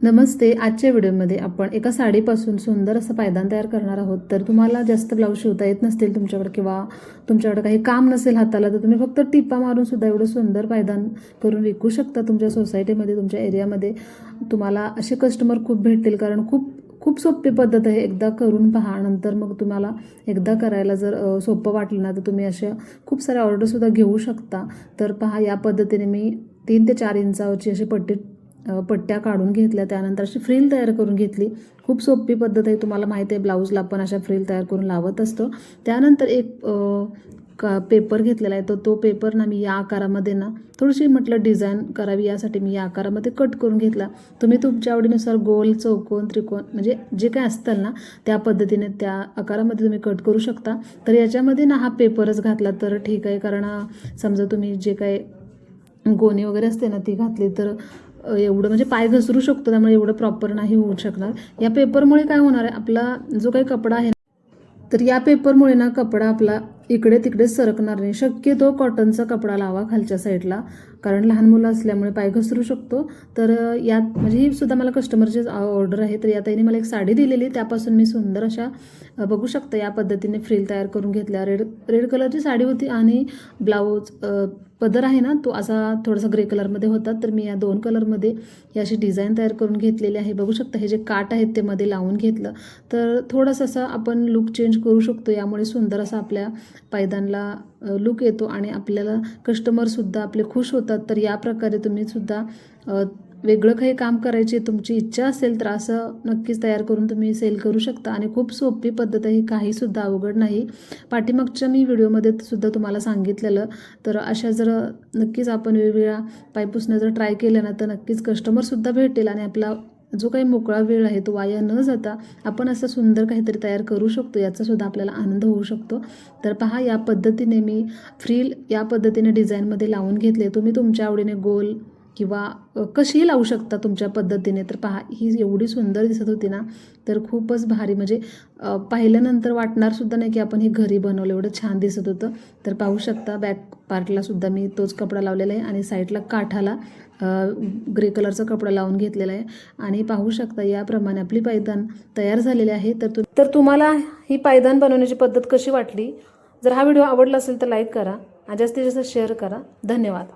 नमस्ते. आजच्या व्हिडिओमध्ये आपण एका साडीपासून सुंदर असं पायदान तयार करणार आहोत. तर तुम्हाला जास्त ब्लाऊज शिवता येत नसतील तुमच्याकडे किंवा तुमच्याकडे काही काम नसेल हाताला, तर तुम्ही फक्त टिपा मारून सुद्धा एवढं सुंदर पायदान करून विकू शकता. तुमच्या सोसायटीमध्ये, तुमच्या एरियामध्ये तुम्हाला असे कस्टमर खूप भेटतील, कारण खूप खूप सोपी पद्धत आहे. एकदा करून पहा, नंतर मग तुम्हाला एकदा करायला जर सोपं वाटलं ना, तर तुम्ही अशा खूप साऱ्या ऑर्डरसुद्धा घेऊ शकता. तर पहा, या पद्धतीने मी 3 ते 4 इंचाची अशी पट्ट्या काढून घेतल्या. त्यानंतर अशी फ्रिल तयार करून घेतली. खूप सोपी पद्धत आहे. तुम्हाला माहिती आहे, ब्लाऊजला आपण अशा फ्रिल तयार करून लावत असतो. त्यानंतर एक पेपर घेतलेला आहे. तो पेपर ना मी या आकारामध्ये ना थोडीशी म्हटलं डिझाईन करावी, यासाठी मी या आकारामध्ये कट करून घेतला. तुम्ही तुमच्या आवडीनुसार गोल, चौकोन, त्रिकोण म्हणजे जे काय असतं ना त्या पद्धतीने त्या आकारामध्ये तुम्ही कट करू शकता. तर याच्यामध्ये ना हा पेपरच घातला तर ठीक आहे, कारण समजा तुम्ही जे काय गोणी वगैरे असते ना ती घातली तर एवढं म्हणजे पाय घसरू शकतो, त्यामुळे एवढं प्रॉपर नाही होऊ शकणार. या पेपरमुळे काय होणार आहे, आपला जो काही कपडा आहे तर या पेपरमुळे ना कपडा आपला इकडे तिकडे सरकणार नाही. शक्यतो कॉटनचा कपडा लावा खालच्या साईडला, कारण लहान मुलं असल्यामुळे पाय घसरू शकतो. तर यात म्हणजे ही सुद्धा मला कस्टमरची ऑर्डर आहे. तर या ताईने मला एक साडी दिलेली, त्यापासून मी सुंदर अशा बघू शकता या पद्धतीने फ्रिल तयार करून घेतल्या. रेड कलरची साडी होती आणि ब्लाऊज पदर आहे ना तो असा थोडासा ग्रे कलरमध्ये होता. तर मी या 2 कलरमध्ये ही अशी डिझाईन तयार करून घेतलेली आहे. बघू शकता हे जे काट आहेत ते मध्ये लावून घेतलं, तर थोडंसं असं आपण लुक चेंज करू शकतो. यामुळे सुंदर असा आपल्या पायदानला लुक येतो आणि आपल्याला कस्टमरसुद्धा आपले खुश होतात. तर या प्रकारे तुम्ही सुद्धा वेगळं काही काम करायची तुमची इच्छा असेल तर असं नक्कीच तयार करून तुम्ही सेल करू शकता. आणि खूप सोपी पद्धत आहे, काहीसुद्धा अवघड नाही. पाठीमागच्या मी व्हिडिओमध्ये सुद्धा तुम्हाला सांगितलेलं. तर अशा जर नक्कीच आपण वेगवेगळ्या पायपुसण्या जर ट्राय केल्या ना, तर नक्कीच कस्टमरसुद्धा भेटेल आणि आपला जो काही मोकळा वेळ आहे तो वाया न जाता आपण असं सुंदर काहीतरी तयार करू शकतो, याचासुद्धा आपल्याला आनंद होऊ शकतो. तर पहा, या पद्धतीने मी फ्रिल या पद्धतीने डिझाईनमध्ये लावून घेतले. तुम्ही तुमच्या आवडीने गोल किंवा कशीही लावू शकता तुमच्या पद्धतीने. तर पहा, ही एवढी सुंदर दिसत होती ना, तर खूपच भारी, म्हणजे पाहिल्यानंतर वाटणार सुद्धा नाही की आपण हे घरी बनवलं, एवढं छान दिसत होतं. तर पाहू शकता बॅक पार्टला सुद्धा मी तोच कपडा लावलेला आहे आणि साईडला काठाला ग्रे कलरचा कपडा लावून घेतलेला आहे. आणि पाहू शकता याप्रमाणे आपली पायदान तयार झालेली आहे. तर तुम्हाला ही पायदान बनवण्याची पद्धत कशी वाटली? जर हा व्हिडिओ आवडला असेल तर लाईक करा आणि जास्तीत जास्त शेअर करा. धन्यवाद.